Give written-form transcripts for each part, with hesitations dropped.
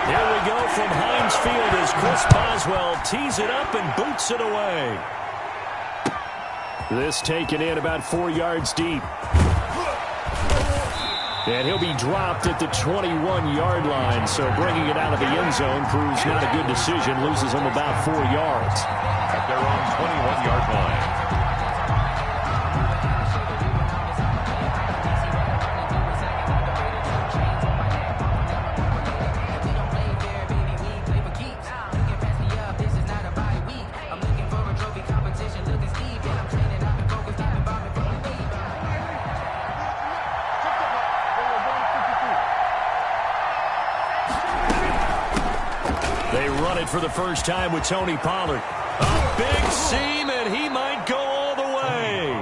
Here we go from Heinz Field as Chris Boswell tees it up and boots it away. This taken in about 4 yards deep. And he'll be dropped at the 21-yard line, so bringing it out of the end zone proves not a good decision, loses him about 4 yards. At their own 21-yard line. For the first time with Tony Pollard. A big seam, and he might go all the way.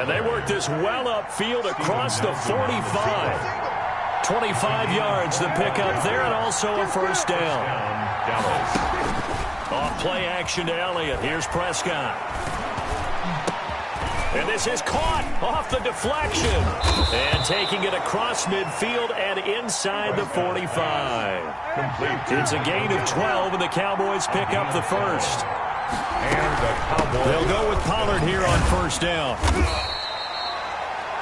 And they work this well upfield across the 45. 25 yards the pickup there, and also a first down. Off play action to Elliott. Here's Prescott. And this is caught off the deflection. And taking it across midfield and inside the 45. It's a gain of 12, and the Cowboys pick up the first. And the Cowboys. They'll go with Pollard here on first down.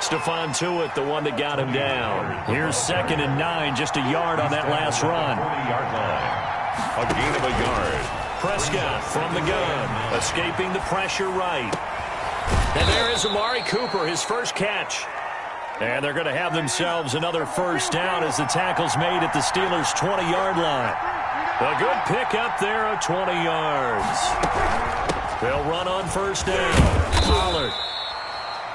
Stephon Tuitt, the one that got him down. Here's 2nd and 9, just a yard on that last run. 20-yard line. A gain of a yard. Prescott from the gun, escaping the pressure right. And there is Amari Cooper, his first catch. And they're going to have themselves another first down as the tackle's made at the Steelers' 20-yard line. A good pickup there of 20 yards. They'll run on first down. Pollard.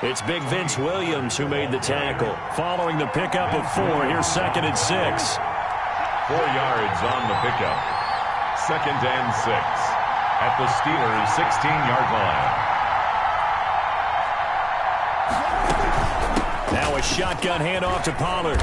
It's Big Vince Williams who made the tackle. Following the pickup of 4, here's 2nd and 6. 4 yards on the pickup. 2nd and 6 at the Steelers' 16-yard line. Now a shotgun handoff to Pollard.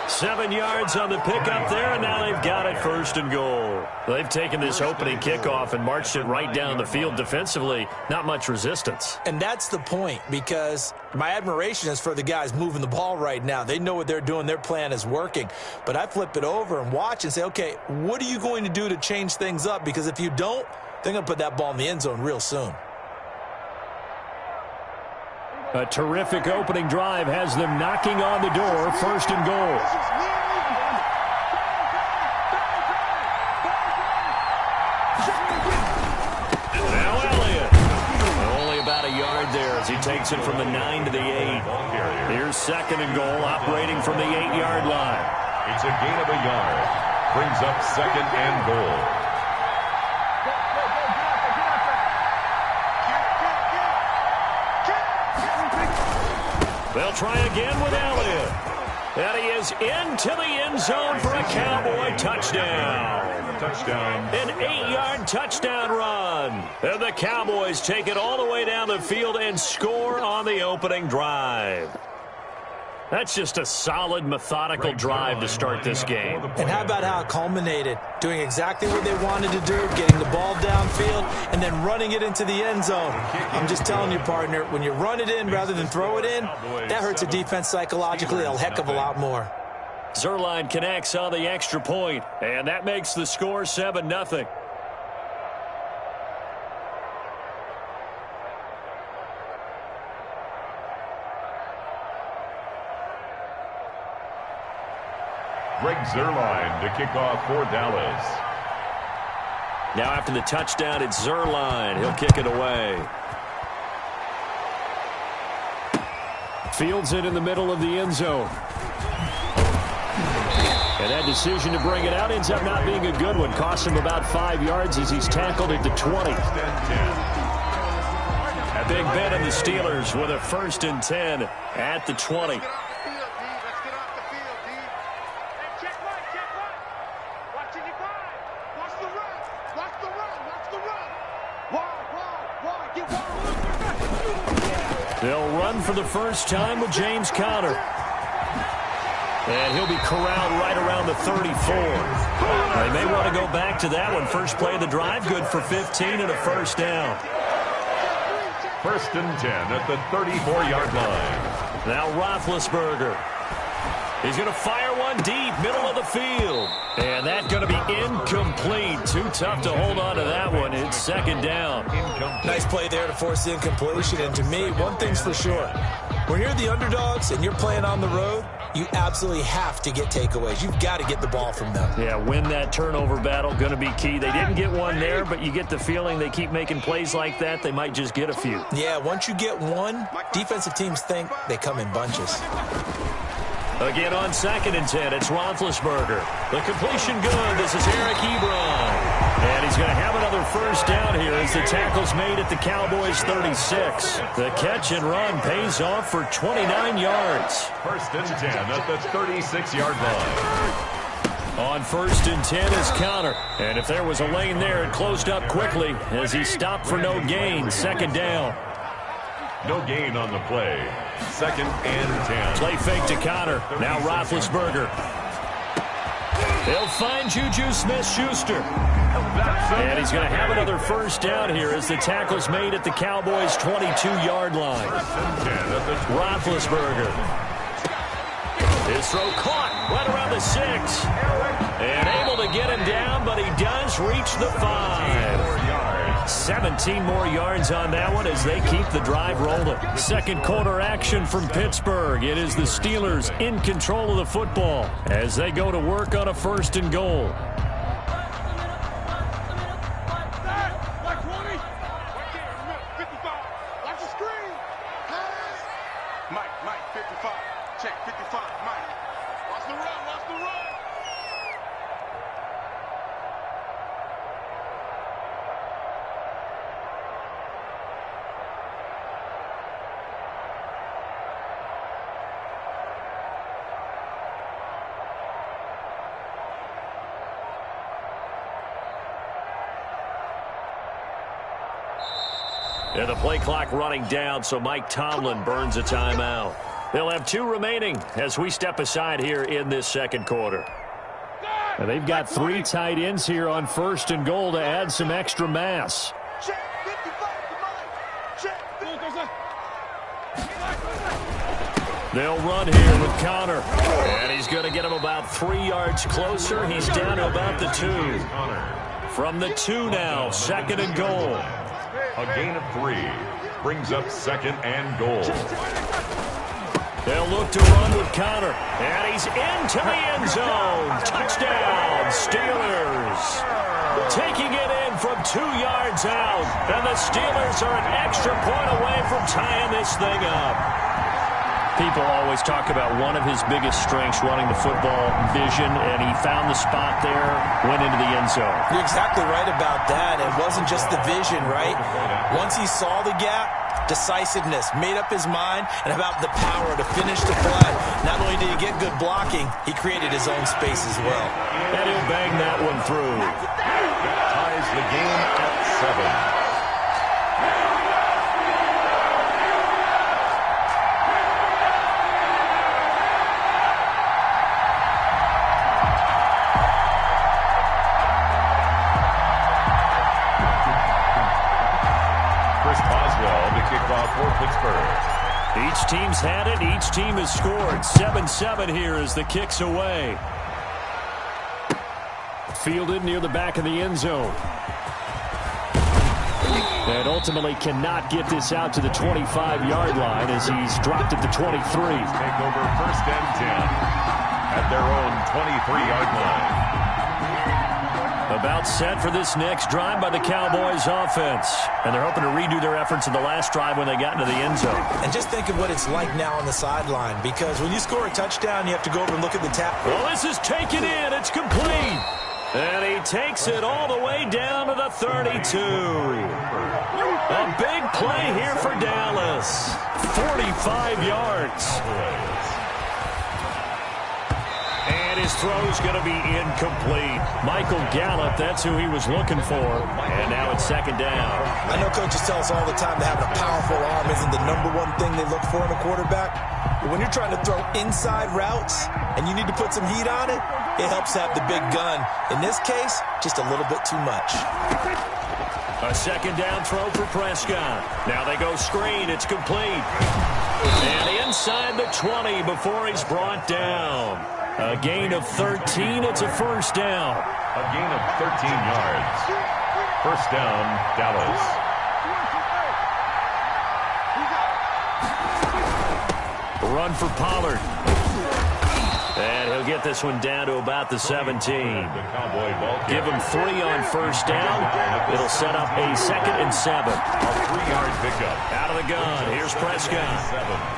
7 yards on the pickup there, and now they've got it 1st and goal. They've taken this opening kickoff and marched it right down the field defensively. Not much resistance. And that's the point, because my admiration is for the guys moving the ball right now. They know what they're doing. Their plan is working. But I flip it over and watch and say, okay, what are you going to do to change things up? Because if you don't, they're going to put that ball in the end zone real soon. A terrific opening drive has them knocking on the door, 1st and goal. Now Elliott. Only about a yard there as he takes it from the 9 to the 8. Here's 2nd and goal, operating from the 8-yard line. It's a gain of a yard. Brings up 2nd and goal. They'll try again with Elliott. And he is into the end zone for a Cowboy touchdown. Touchdown. An 8-yard touchdown run. And the Cowboys take it all the way down the field and score on the opening drive. That's just a solid, methodical drive to start this game. And how about how it culminated? Doing exactly what they wanted to do, getting the ball downfield, and then running it into the end zone. I'm just telling you, partner, when you run it in rather than throw it in, that hurts a defense psychologically a heck of a lot more. Zuerlein connects on the extra point, and that makes the score 7-0. Greg Zuerlein to kick off for Dallas. Now after the touchdown, it's Zuerlein. He'll kick it away. Fields it in the middle of the end zone. And that decision to bring it out ends up not being a good one. Costs him about 5 yards as he's tackled at the 20. A Big Ben and the Steelers with a 1st and 10 at the 20. They'll run for the first time with James Conner. And he'll be corralled right around the 34. They may want to go back to that one. First play of the drive, good for 15 and a first down. 1st and 10 at the 34-yard line. Now Roethlisberger. He's going to fire one deep, middle of the field. And that's going to be incomplete. Too tough to hold on to that one. It's second down. Nice play there to force the incompletion. And to me, one thing's for sure. When you're the underdogs and you're playing on the road, you absolutely have to get takeaways. You've got to get the ball from them. Yeah, win that turnover battle, going to be key. They didn't get one there, but you get the feeling they keep making plays like that, they might just get a few. Yeah, once you get one, defensive teams think they come in bunches. Again on 2nd and 10, it's Roethlisberger. The completion good. This is Eric Ebron. And he's going to have another first down here as the tackle's made at the Cowboys' 36. The catch and run pays off for 29 yards. 1st and 10 at the 36-yard line. On 1st and 10 is Connor. And if there was a lane there, it closed up quickly as he stopped for no gain. 2nd down. No gain on the play. 2nd and 10. Play fake to Connor. Now Roethlisberger. He'll find Juju Smith-Schuster. And he's going to have another first down here as the tackle's made at the Cowboys' 22-yard line. Roethlisberger. His throw caught right around the 6. And able to get him down, but he does reach the 5. 17 more yards on that one as they keep the drive rolling. Second quarter action from Pittsburgh. It is the Steelers in control of the football as they go to work on a 1st and goal. Mike, 55. Check, 55, Mike. Watch the run, watch the run. And the play clock running down, so Mike Tomlin burns a timeout. They'll have 2 remaining as we step aside here in this second quarter. And they've got 3 tight ends here on 1st and goal to add some extra mass. They'll run here with Connor. And he's going to get him about 3 yards closer. He's down to about the 2. From the 2 now, 2nd and goal. A gain of 3 brings up 2nd and goal. They'll look to run with Connor. And he's into the end zone. Touchdown, Steelers. Taking it in from 2 yards out. And the Steelers are an extra point away from tying this thing up. People always talk about one of his biggest strengths running the football, vision, and he found the spot there, went into the end zone. You're exactly right about that. It wasn't just the vision, right? Once he saw the gap, decisiveness, made up his mind, and about the power to finish the play. Not only did he get good blocking, he created his own space as well. And he'll bang that one through. That ties the game at 7. For Pittsburgh. Each team's had it. Each team has scored. 7-7 here as the kick's away. Fielded near the back of the end zone. And ultimately cannot get this out to the 25-yard line as he's dropped at the 23. Take over 1st and 10 at their own 23-yard line. About set for this next drive by the Cowboys offense. And they're hoping to redo their efforts in the last drive when they got into the end zone. And just think of what it's like now on the sideline, because when you score a touchdown, you have to go over and look at the tap. Well, this is taken in. It's complete. And he takes it all the way down to the 32. A big play here for Dallas. 45 yards. And his throw's going to be incomplete. Michael Gallup, that's who he was looking for. And now it's 2nd down. I know coaches tell us all the time that having a powerful arm isn't the #1 thing they look for in a quarterback. But when you're trying to throw inside routes and you need to put some heat on it, it helps have the big gun. In this case, just a little bit too much. A 2nd down throw for Prescott. Now they go screen. It's complete. And inside the 20 before he's brought down. A gain of 13. It's a first down. A gain of 13 yards. First down, Dallas. Run for Pollard. And he'll get this one down to about the 17. Give him 3 on first down. It'll set up a 2nd and 7. A 3-yard pickup. Out of the gun. Here's Prescott.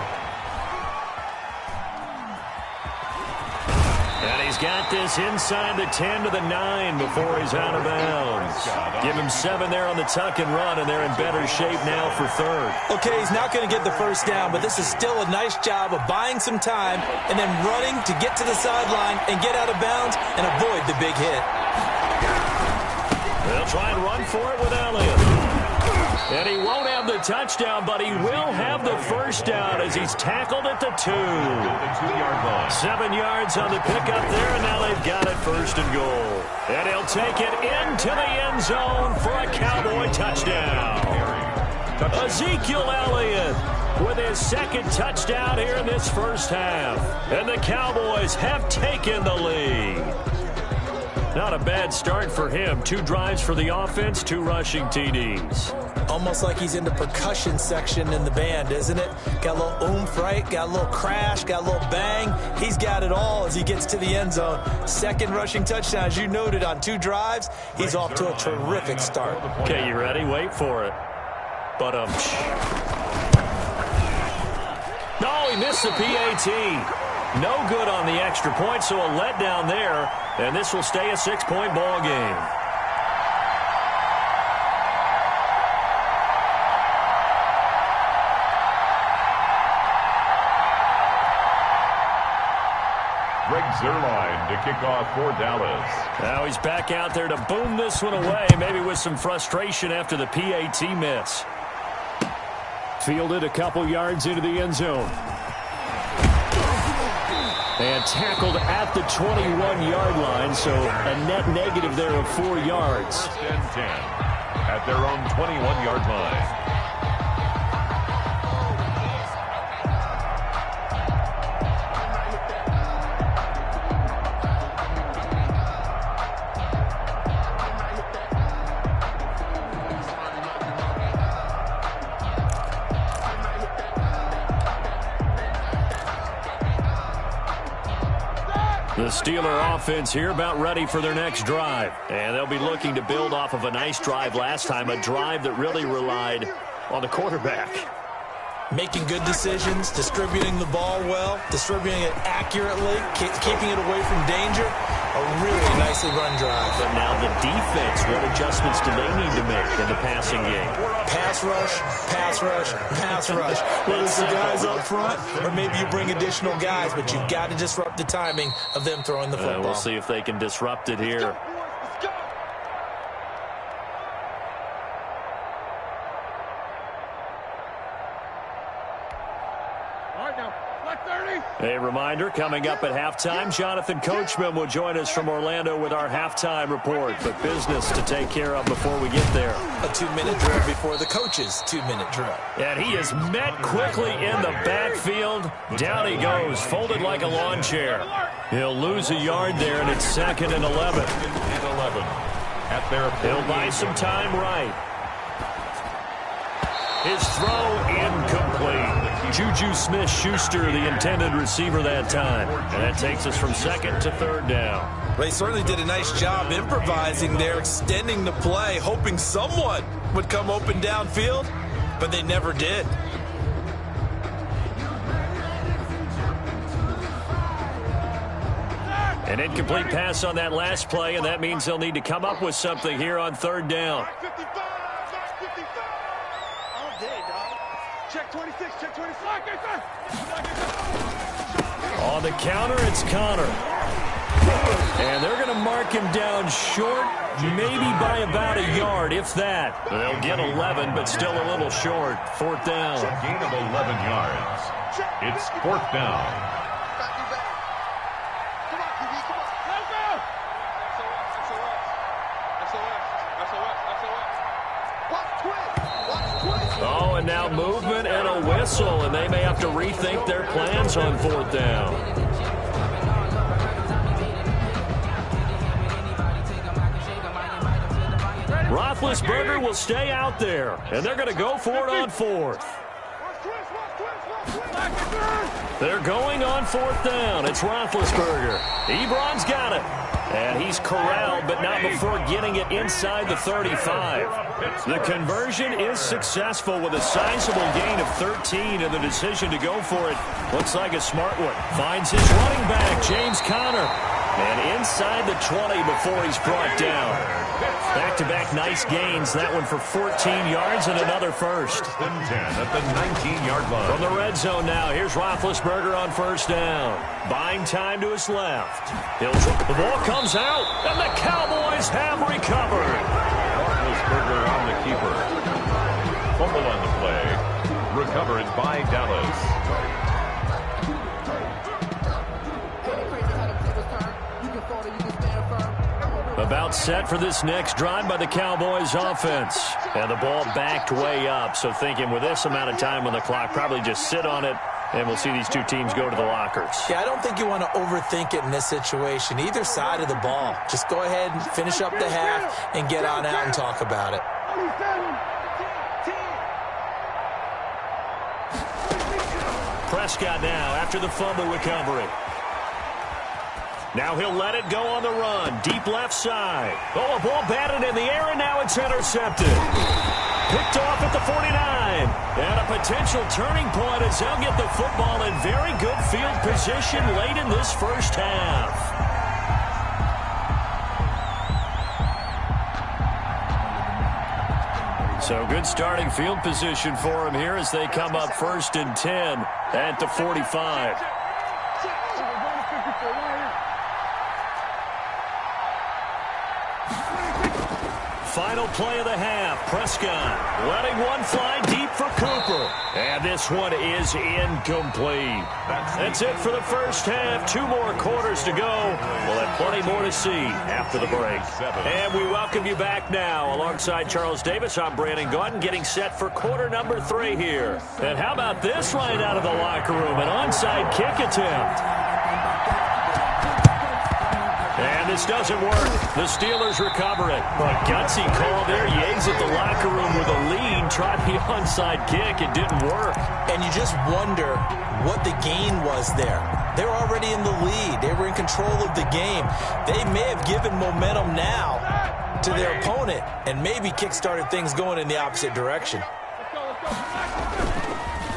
And he's got this inside the 10 to the 9 before he's out of bounds. Give him 7 there on the tuck and run, and they're in better shape now for 3rd. Okay, he's not going to get the first down, but this is still a nice job of buying some time and then running to get to the sideline and get out of bounds and avoid the big hit. They'll try and run for it with Elliott. And he won't have the touchdown, but he will have the first down as he's tackled at the 2. 2-yard line. 7 yards on the pickup there, and now they've got it 1st and goal. And he'll take it into the end zone for a Cowboy touchdown. Ezekiel Elliott with his 2nd touchdown here in this first half. And the Cowboys have taken the lead. Not a bad start for him. 2 drives for the offense, 2 rushing TDs. Almost like he's in the percussion section in the band, isn't it? Got a little oomph, right? Got a little crash, got a little bang. He's got it all as he gets to the end zone. 2nd rushing touchdown, as you noted, on 2 drives. He's off to a terrific start. Okay, you ready? Wait for it. But, no, he missed the PAT. No good on the extra point, so a letdown there. And this will stay a 6-point ball game. Greg Zuerlein to kick off for Dallas. Now he's back out there to boom this one away, maybe with some frustration after the PAT miss. Fielded a couple yards into the end zone. And tackled at the 21-yard line, so a net negative there of 4 yards. 1st and 10 at their own 21-yard line. The Steeler offense here about ready for their next drive. And they'll be looking to build off of a nice drive last time, a drive that really relied on the quarterback. Making good decisions, distributing the ball well, distributing it accurately, keeping it away from danger. A really nicely run drive. But now the defense, what adjustments do they need to make in the passing game? Pass rush, pass rush, pass rush. Whether it's the guys up front or maybe you bring additional guys, but you've got to disrupt the timing of them throwing the football. We'll see if they can disrupt it here. A reminder, coming up at halftime, Jonathan Coachman will join us from Orlando with our halftime report. But business to take care of before we get there. A 2-minute drill before the coach's 2-minute drill. And he is met quickly in the backfield. Down he goes, folded like a lawn chair. He'll lose a yard there, and it's 2nd and 11. 2nd and 11 at their. He'll buy some time right. His throw incomplete. Juju Smith-Schuster, the intended receiver that time. And that takes us from 2nd to 3rd down. They certainly did a nice job improvising there, extending the play, hoping someone would come open downfield, but they never did. An incomplete pass on that last play, and that means they'll need to come up with something here on 3rd down. Check 26, check 26. On the counter, it's Connor. And they're going to mark him down short, maybe by about a yard, if that. They'll get 11, but still a little short. 4th down. A gain of 11 yards. It's 4th down. Oh, and now movement and a whistle, and they may have to rethink their plans on 4th down. Roethlisberger will stay out there, and they're going to go for it on fourth. They're going on fourth down. It's Roethlisberger. Ebron's got it. And he's corralled, but not before getting it inside the 35. The conversion is successful with a sizable gain of 13, and the decision to go for it looks like a smart one. Finds his running back, James Conner. And inside the 20 before he's brought down. Back-to-back nice gains. That one for 14 yards and another first. 10 at the 19-yard line. From the red zone now, here's Roethlisberger on first down. Buying time to his left. The ball comes out, and the Cowboys have recovered. Roethlisberger on the keeper. Fumble on the play. Recovered by Dallas. About set for this next drive by the Cowboys offense. And the ball backed way up, so thinking with this amount of time on the clock, probably just sit on it, and we'll see these two teams go to the lockers. Yeah, I don't think you want to overthink it in this situation. Either side of the ball. Just go ahead and finish up the half and get on out and talk about it. Prescott now after the fumble recovery. Now he'll let it go on the run. Deep left side. Oh, a ball batted in the air, and now it's intercepted. Picked off at the 49. And a potential turning point as they'll get the football in very good field position late in this first half. So good starting field position for him here as they come up 1st and 10 at the 45. Final play of the half. Prescott letting one fly deep for Cooper. And this one is incomplete. That's it for the first half. 2 more quarters to go. We'll have plenty more to see after the break. And we welcome you back now. Alongside Charles Davis, I'm Brandon Gaudin, getting set for quarter number 3 here. And how about this right out of the locker room? An onside kick attempt. And this doesn't work. The Steelers recover it. A gutsy call there. Yates at the locker room with a lead. Tried the onside kick. It didn't work. And you just wonder what the gain was there. They were already in the lead. They were in control of the game. They may have given momentum now to their opponent and maybe kick-started things going in the opposite direction.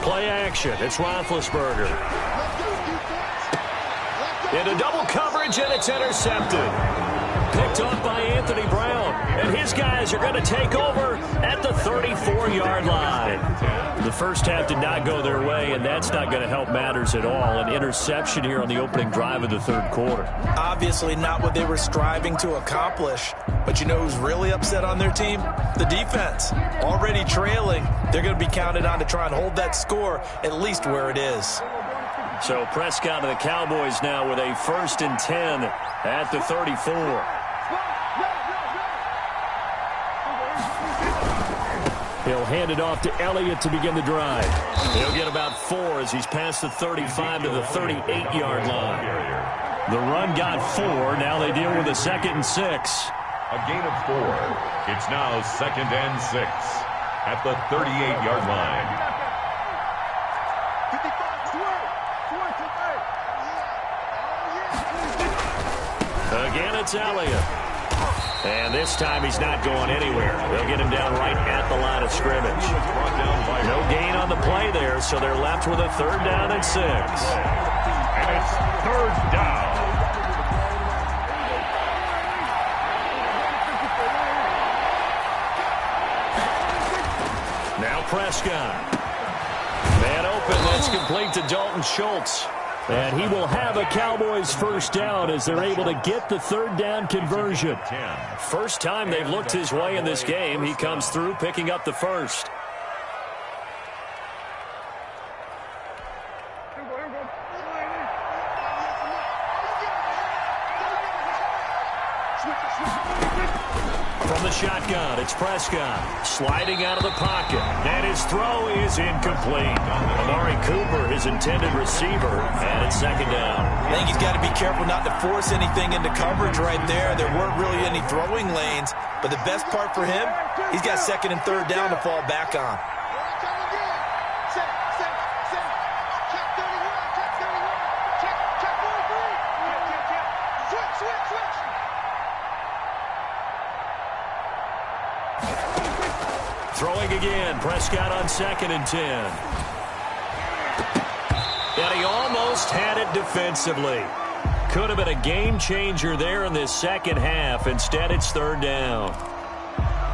Play action. It's Roethlisberger. Into double coverage, and it's intercepted. Picked off by Anthony Brown. And his guys are going to take over at the 34-yard line. The first half did not go their way, and that's not going to help matters at all. An interception here on the opening drive of the third quarter. Obviously not what they were striving to accomplish. But you know who's really upset on their team? The defense. Already trailing. They're going to be counted on to try and hold that score at least where it is. So Prescott and the Cowboys now with a 1st and 10 at the 34. He'll hand it off to Elliott to begin the drive. He'll get about 4 as he's past the 35 to the 38-yard line. The run got 4. Now they deal with a 2nd and 6. A gain of 4. It's now 2nd and 6 at the 38-yard line. Again, it's Elliott. And this time he's not going anywhere. They'll get him down right at the line of scrimmage. No gain on the play there, so they're left with a 3rd down and 6. And it's 3rd down. Now Prescott. Man open, that's complete to Dalton Schultz. And he will have a Cowboys 1st down as they're able to get the 3rd down conversion. First time they've looked his way in this game. He comes through picking up the 1st. From the shotgun, it's Prescott. Sliding out of the pocket. And his throw is incomplete. Amari Cooper, his intended receiver, and it's second down. I think he's got to be careful not to force anything into coverage right there. There weren't really any throwing lanes. But the best part for him, he's got second and third down to fall back on. Throwing again, Prescott on 2nd and 10. And he almost had it defensively. Could have been a game changer there in this second half. Instead, it's third down.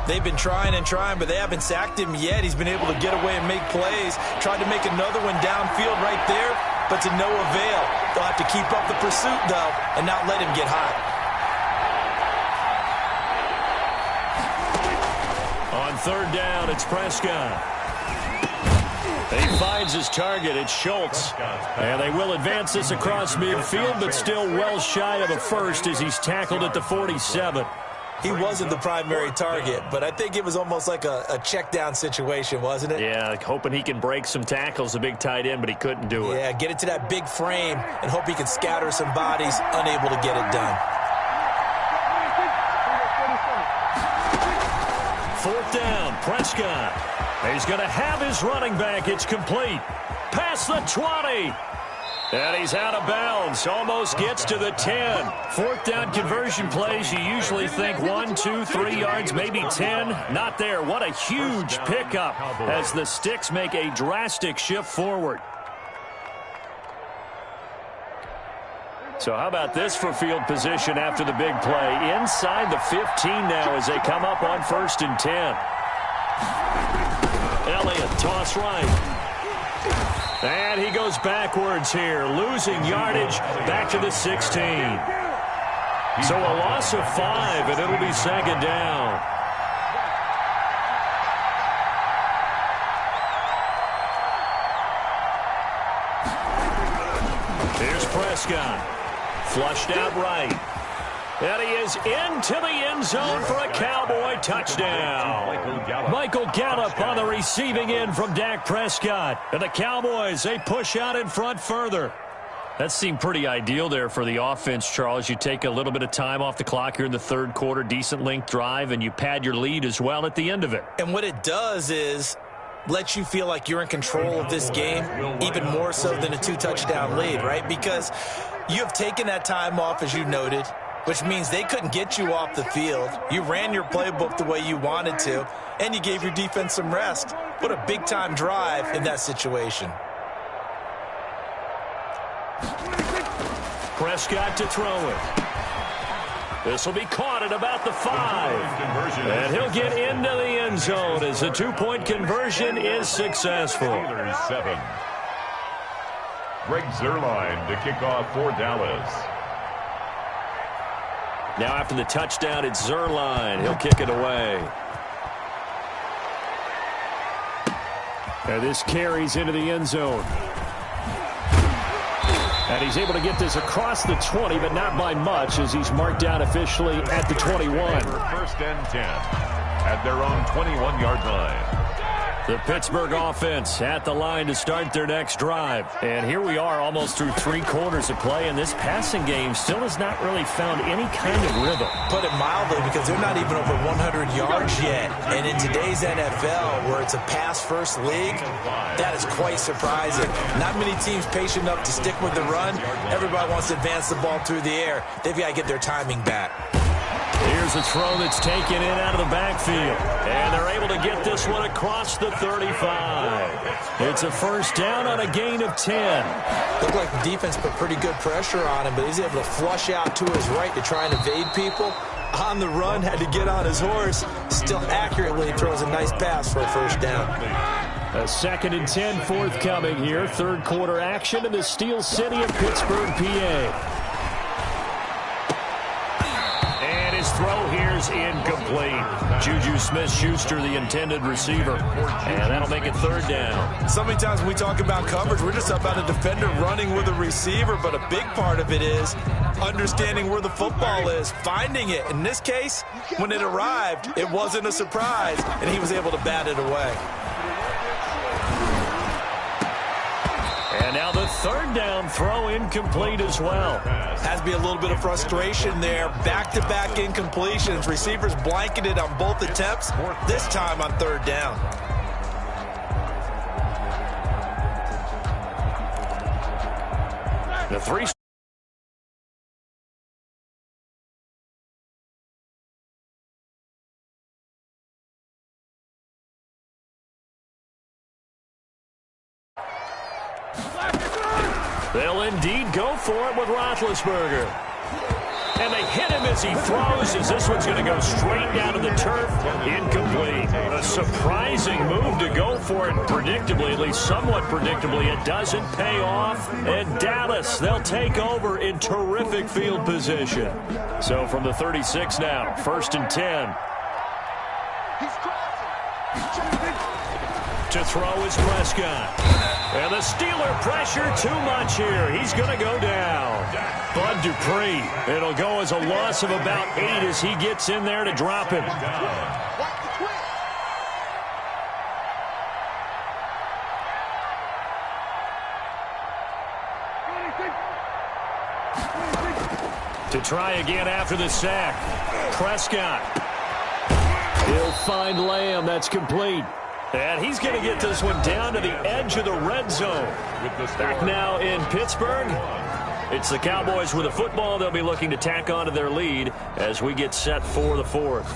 They've been trying and trying, but they haven't sacked him yet. He's been able to get away and make plays. Tried to make another one downfield right there, but to no avail. They'll have to keep up the pursuit, though, and not let him get hot. On third down, it's Prescott. He finds his target. It's Schultz. And they will advance this across midfield, but still well shy of a first as he's tackled at the 47. He wasn't the primary target, but I think it was almost like a check down situation, wasn't it? Yeah, hoping he can break some tackles, a big tight end, but he couldn't do it. Yeah, get it to that big frame and hope he can scatter some bodies, unable to get it done. Fourth down, Prescott. He's going to have his running back. It's complete. Past the 20. And he's out of bounds. Almost gets to the 10. Fourth down conversion plays, you usually think 1, 2, 3 yards, maybe 10. Not there. What a huge pickup as the Sticks make a drastic shift forward. So how about this for field position after the big play? Inside the 15 now as they come up on 1st and 10. Elliott, toss right. And he goes backwards here, losing yardage back to the 16. So a loss of 5, and it'll be second down. Here's Prescott. Flushed out right. And he is into the end zone for a Cowboy touchdown. Michael Gallup on the receiving end from Dak Prescott. And the Cowboys, they push out in front further. That seemed pretty ideal there for the offense, Charles. You take a little bit of time off the clock here in the third quarter, decent length drive, and you pad your lead as well at the end of it. And what it does is lets you feel like you're in control of this game, even more so than a 2-touchdown lead, right? Because you have taken that time off, as you noted, which means they couldn't get you off the field. You ran your playbook the way you wanted to, and you gave your defense some rest. What a big-time drive in that situation. Prescott to throw it. This will be caught at about the 5. And he'll get into the end zone as the 2-point conversion is successful. 7. Greg Zuerlein to kick off for Dallas. Now after the touchdown, it's Zuerlein. He'll kick it away. And this carries into the end zone. And he's able to get this across the 20, but not by much as he's marked down officially at the 21. 1st and 10 at their own 21-yard line. The Pittsburgh offense at the line to start their next drive. And here we are almost through 3 quarters of play, and this passing game still has not really found any kind of rhythm. Put it mildly, because they're not even over 100 yards yet. And in today's NFL, where it's a pass-first league, that is quite surprising. Not many teams patient enough to stick with the run. Everybody wants to advance the ball through the air. They've got to get their timing back. Here's a throw that's taken in out of the backfield. And they're able to get this one across the 35. It's a first down on a gain of 10. Looked like the defense put pretty good pressure on him, but he's able to flush out to his right to try and evade people. On the run, had to get on his horse. Still accurately throws a nice pass for a first down. A 2nd and 10 forthcoming here. Third quarter action in the Steel City of Pittsburgh, PA. His throw here's incomplete. Juju Smith-Schuster, the intended receiver. And that'll make it third down. So many times when we talk about coverage, we're just about a defender running with a receiver, but a big part of it is understanding where the football is, finding it. In this case, when it arrived, it wasn't a surprise, and he was able to bat it away. And now the third down throw incomplete as well. Has to be a little bit of frustration there. Back-to-back incompletions. Receivers blanketed on both attempts, this time on third down. The three. They'll indeed go for it with Roethlisberger. And they hit him as he throws, as this one's going to go straight down to the turf. Incomplete. A surprising move to go for it predictably, at least somewhat predictably. It doesn't pay off. And Dallas, they'll take over in terrific field position. So from the 36 now, 1st and 10. To throw is Prescott. And the Steeler pressure too much here. He's going to go down. Bud Dupree. It'll go as a loss of about 8 as he gets in there to drop him. To try again after the sack. Prescott. He'll find Lamb. That's complete. And he's going to get this one down to the edge of the red zone. Back now in Pittsburgh. It's the Cowboys with the football. They'll be looking to tack on to their lead as we get set for the fourth.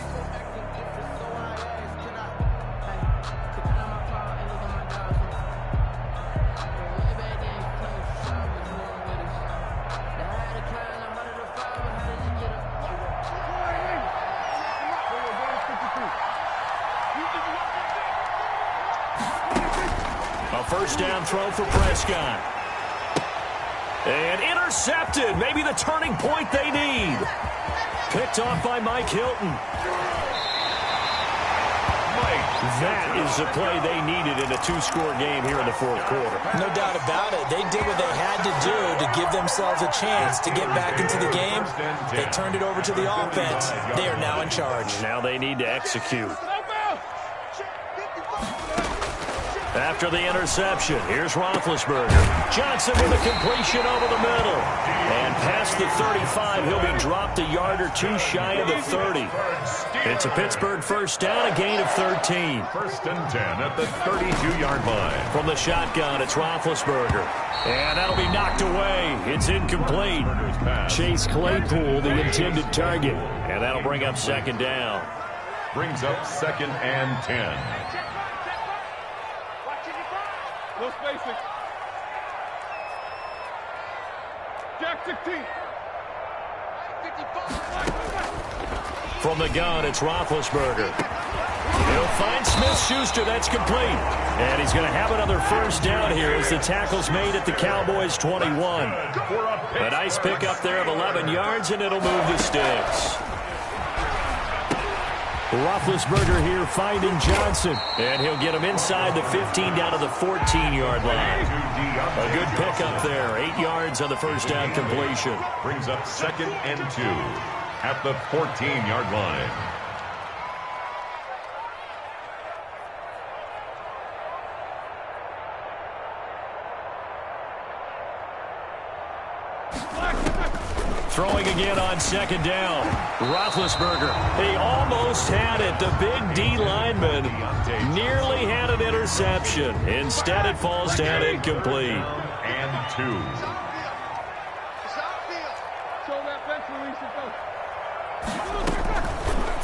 First down throw for Prescott. And intercepted. Maybe the turning point they need. Picked off by Mike Hilton. That is the play they needed in a 2-score game here in the fourth quarter. No doubt about it. They did what they had to do to give themselves a chance to get back into the game. They turned it over to the offense. They are now in charge. Now they need to execute. After the interception, here's Roethlisberger. Johnson with a completion over the middle. And past the 35, he'll be dropped a yard or two shy of the 30. It's a Pittsburgh first down, a gain of 13. 1st and 10 at the 32-yard line. From the shotgun, it's Roethlisberger. And that'll be knocked away. It's incomplete. Chase Claypool, the intended target. And that'll bring up 2nd down. Brings up 2nd and 10. No spacing. Jack 16. From the gun, it's Roethlisberger. He'll find Smith-Schuster. That's complete. And he's going to have another first down here as the tackle's made at the Cowboys' 21. A nice pickup there of 11 yards, and it'll move the sticks. Roethlisberger here finding Johnson. And he'll get him inside the 15 down to the 14-yard line. A good pickup there. 8 yards on the first down completion. Brings up 2nd and 2 at the 14-yard line. Throwing again on 2nd down. Roethlisberger. He almost had it. The big D lineman nearly had an interception. Instead, it falls down incomplete. And 2.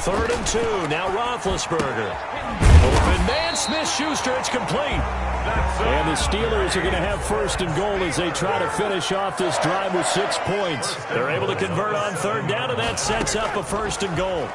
Third and 2. Now Roethlisberger. Open man, Smith-Schuster. It's complete. And the Steelers are going to have 1st and goal as they try to finish off this drive with 6 points. They're able to convert on 3rd down, and that sets up a 1st and goal.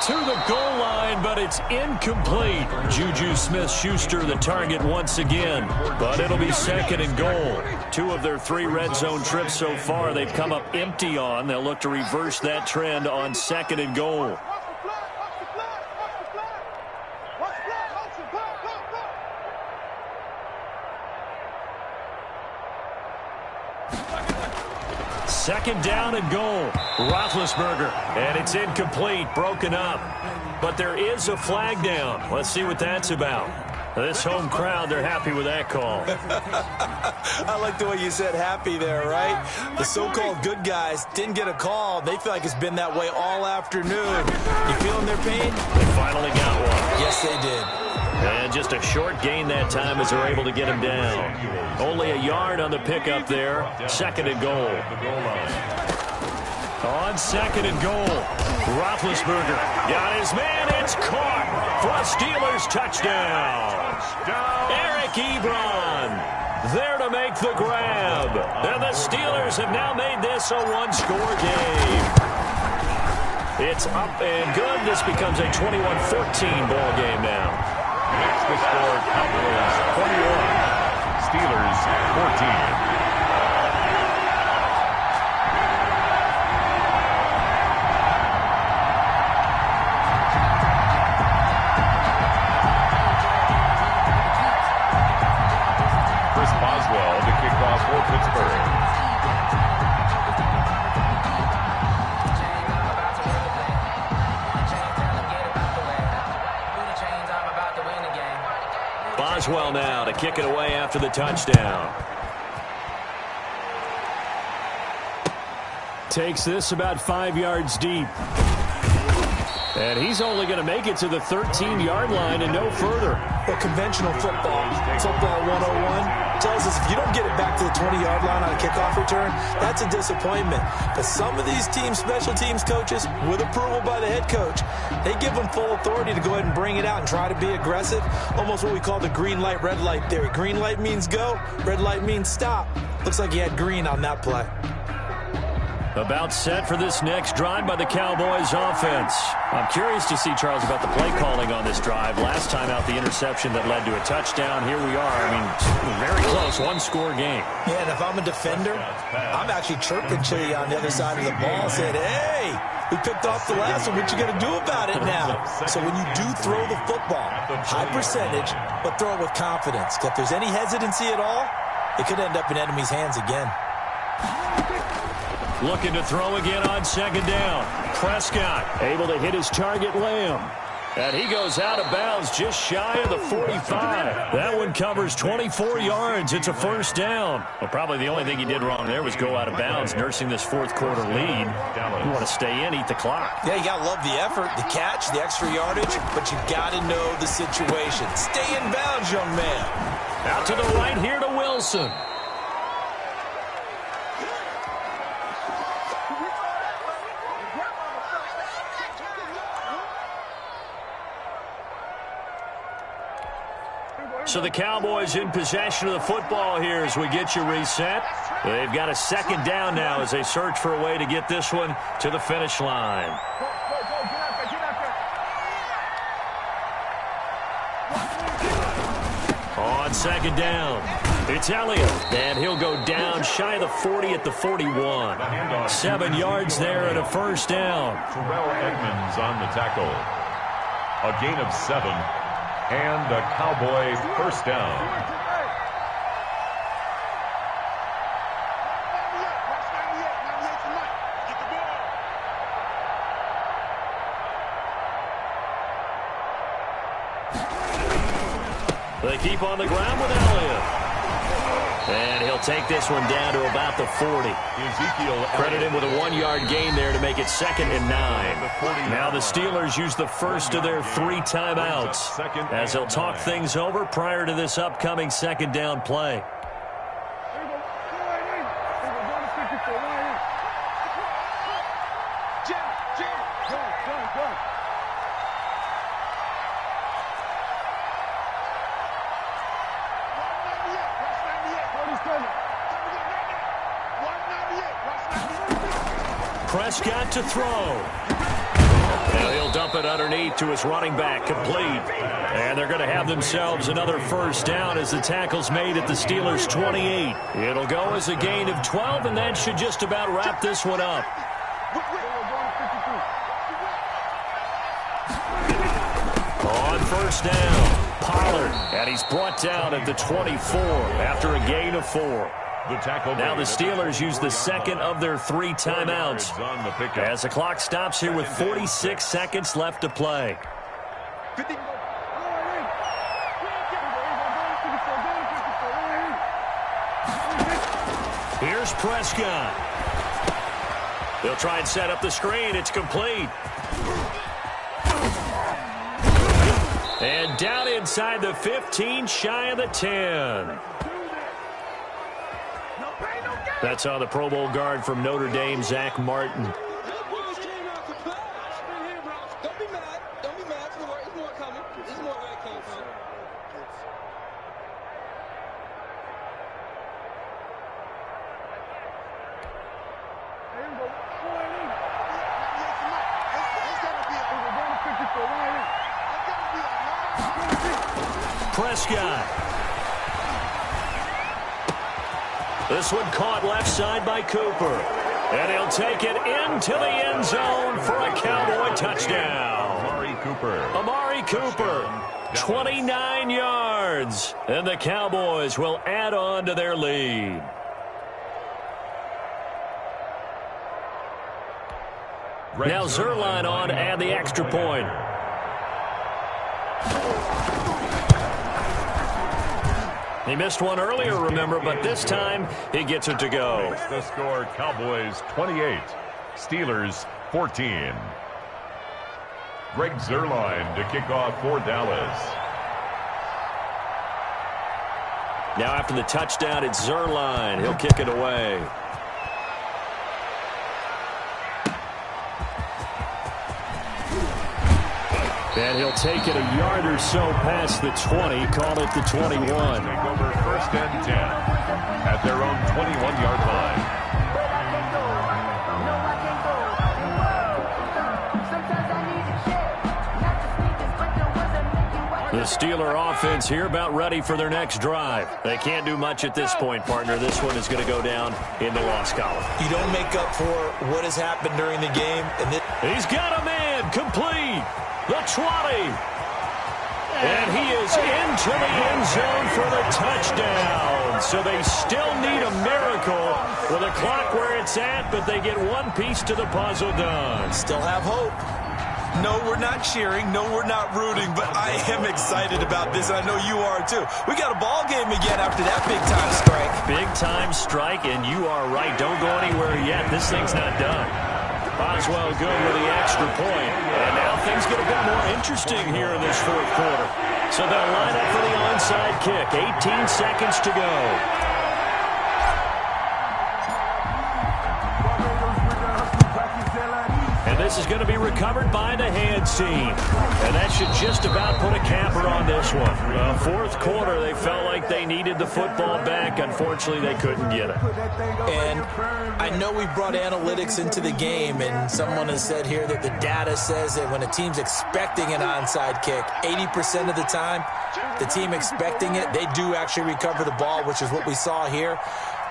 To the goal line, but it's incomplete. Juju Smith-Schuster the target once again, but it'll be second and goal. 2 of their 3 red zone trips so far they've come up empty on. They'll look to reverse that trend on second and goal. Second down and goal. Roethlisberger, and it's incomplete, broken up. But there is a flag down. Let's see what that's about. This home crowd, they're happy with that call. I like the way you said happy there, right? The so-called good guys didn't get a call. They feel like it's been that way all afternoon. You feeling their pain? They finally got one. Yes, they did. And just a short gain that time as they're able to get him down. Only a yard on the pickup there. Second and goal. On second and goal, Roethlisberger got his man. It's caught for a Steelers touchdown. Eric Ebron there to make the grab. And the Steelers have now made this a one-score game. It's up and good. This becomes a 21-14 ball game now. Makes the score Cowboys 21, Steelers 14. Boswell to kick off for Pittsburgh. Boswell now to kick it away after the touchdown. Takes this about 5 yards deep. And he's only going to make it to the 13-yard line and no further. Well, conventional football 101, tells us if you don't get it back to the 20-yard line on a kickoff return, that's a disappointment. But some of these teams, special teams coaches, with approval by the head coach, they give them full authority to go ahead and bring it out and try to be aggressive. Almost what we call the green light, red light theory. Green light means go, red light means stop. Looks like he had green on that play. About set for this next drive by the Cowboys offense. I'm curious to see, Charles, about the play calling on this drive. Last time out, the interception that led to a touchdown. Here we are. I mean, very close, one-score game. Yeah, and if I'm a defender, I'm actually chirping Chili on the other side of the ball, saying, hey, we picked off the last one. What you going to do about it now? So when you do throw the football, high percentage, but throw it with confidence. If there's any hesitancy at all, it could end up in enemy's hands again. Looking to throw again on second down. Prescott able to hit his target, Lamb. And he goes out of bounds just shy of the 45. That one covers 24 yards. It's a first down. Well, probably the only thing he did wrong there was go out of bounds, nursing this fourth quarter lead. You want to stay in, eat the clock. Yeah, you got to love the effort, the catch, the extra yardage, but you got to know the situation. Stay in bounds, young man. Out to the right here to Wilson. So the Cowboys in possession of the football here as we get you reset. They've got a second down now as they search for a way to get this one to the finish line. On second down, it's Elliott, and he'll go down shy of the 40 at the 41. 7 yards there and a first down. Terrell Edmonds on the tackle. A gain of 7. And a Cowboy first down. They keep on the ground with Elliott. And he'll take this one down to about the 40. Credit him with a 1-yard gain there to make it 2nd and 9. Now the Steelers use the first of their 3 timeouts as they'll talk things over prior to this upcoming second down play. Prescott to throw. Now he'll dump it underneath to his running back, complete. And they're going to have themselves another first down as the tackle's made at the Steelers' 28. It'll go as a gain of 12, and that should just about wrap this one up. On first down, Pollard, and he's brought down at the 24 after a gain of 4. Now the Steelers use the second of their 3 timeouts as the clock stops here with 46 seconds left to play. Here's Prescott. They'll try and set up the screen. It's complete. And down inside the 15, shy of the 10. That's on the Pro Bowl guard from Notre Dame, Zach Martin. Don't be mad. Don't be mad. There's more coming. There's more where it came from. Prescott. This one caught left side by Cooper. And he'll take it into the end zone for a Cowboy touchdown. Amari Cooper, 29 yards. And the Cowboys will add on to their lead. Now Zerline on to add the extra point. He missed one earlier, remember, but this time he gets it to go. Makes the score Cowboys 28, Steelers 14. Greg Zerline to kick off for Dallas. Now after the touchdown, it's Zerline. He'll kick it away. And he'll take it a yard or so past the 20, call it the 21. Take over first and 10 at their own 21-yard line. The Steeler offense here about ready for their next drive. They can't do much at this point, partner. This one is going to go down in the loss column. You don't make up for what has happened during the game. He's got a man complete. The 20. And he is into the end zone for the touchdown. So they still need a miracle with a clock where it's at, but they get one piece to the puzzle done. Still have hope. No, we're not cheering. No, we're not rooting, but I am excited about this. I know you are too. We got a ball game again after that big-time strike. Big-time strike, and you are right. Don't go anywhere yet. This thing's not done. Boswell good with the extra point. And now things get a bit more interesting here in this fourth quarter. So they'll line up for the onside kick. 18 seconds to go. And this is going to be recovered by the hands team. And that should just about put a capper on this one. Fourth quarter, they felt like they needed the football back. Unfortunately, they couldn't get it. And I know we brought analytics into the game, and someone has said here that the data says that when a team's expecting an onside kick, 80% of the time, the team expecting it, they do actually recover the ball, which is what we saw here.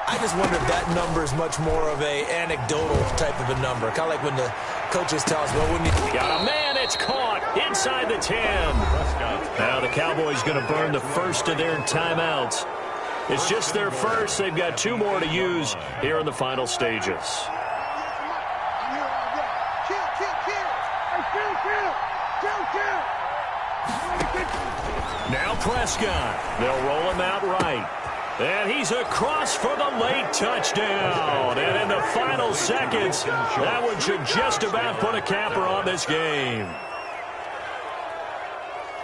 I just wonder if that number is much more of a anecdotal type of a number. Kind of like when the coaches tell us, well, when you got a man, it's caught inside the 10. Now the Cowboys going to burn the first of their timeouts. It's just their first. They've got 2 more to use here in the final stages. Now Prescott. They'll roll him out right. And he's across for the late touchdown. And in the final seconds, that one should just about put a capper on this game.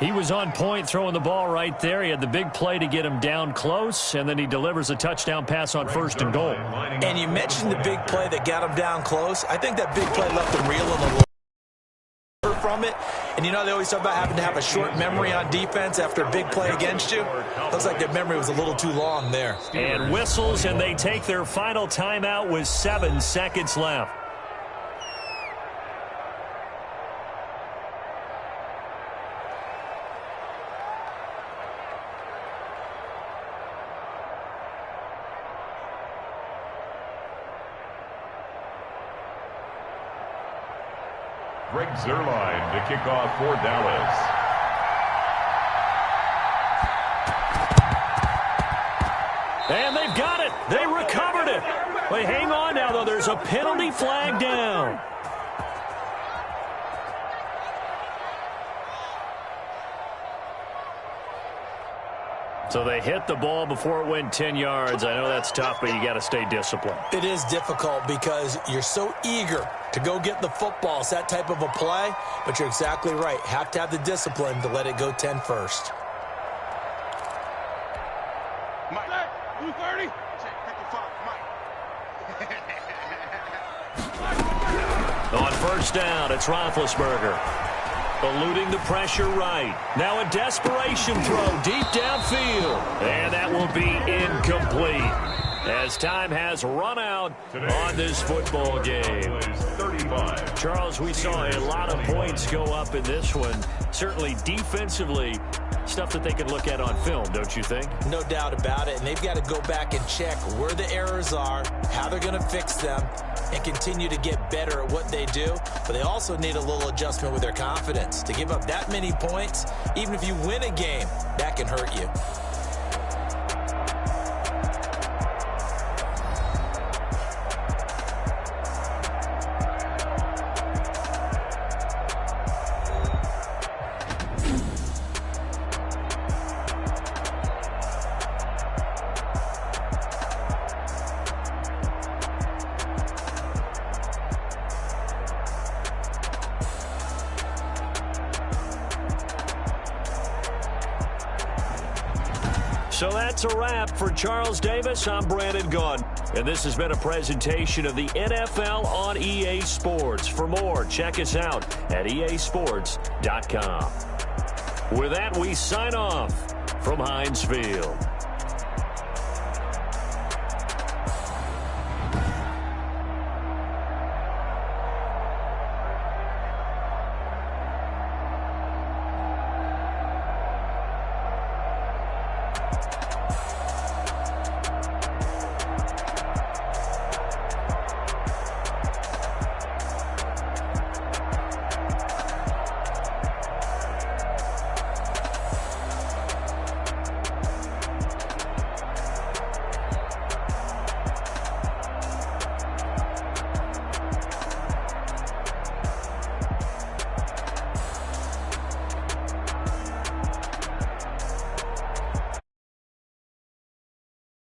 He was on point throwing the ball right there. He had the big play to get him down close, and then he delivers a touchdown pass on first and goal. And you mentioned the big play that got him down close. I think that big play left him reeling a little from it. And you know they always talk about having to have a short memory on defense after a big play against you. Looks like their memory was a little too long there. And whistles, and they take their final timeout with 7 seconds left. Greg Zerline to kick off for Dallas. And they've got it. They recovered it. Wait, hang on now, though. There's a penalty flag down. So they hit the ball before it went 10 yards. I know that's tough, but you got to stay disciplined. It is difficult because you're so eager to go get the football. It's that type of a play, but you're exactly right. Have to have the discipline to let it go 10 first. Mike, you 30? Check 55, Mike. On first down, it's Roethlisberger. Eluding the pressure right. Now a desperation throw deep downfield. And that will be incomplete as time has run out on this football game. 35. Charles, we saw a lot of points go up in this one. Certainly defensively, stuff that they can look at on film, don't you think? No doubt about it. And they've got to go back and check where the errors are, how they're going to fix them, and continue to get better at what they do. But they also need a little adjustment with their confidence. To give up that many points, even if you win a game, that can hurt you. So that's a wrap for Charles Davis. I'm Brandon Gaudin, and this has been a presentation of the NFL on EA Sports. For more, check us out at easports.com. With that, we sign off from Heinz Field.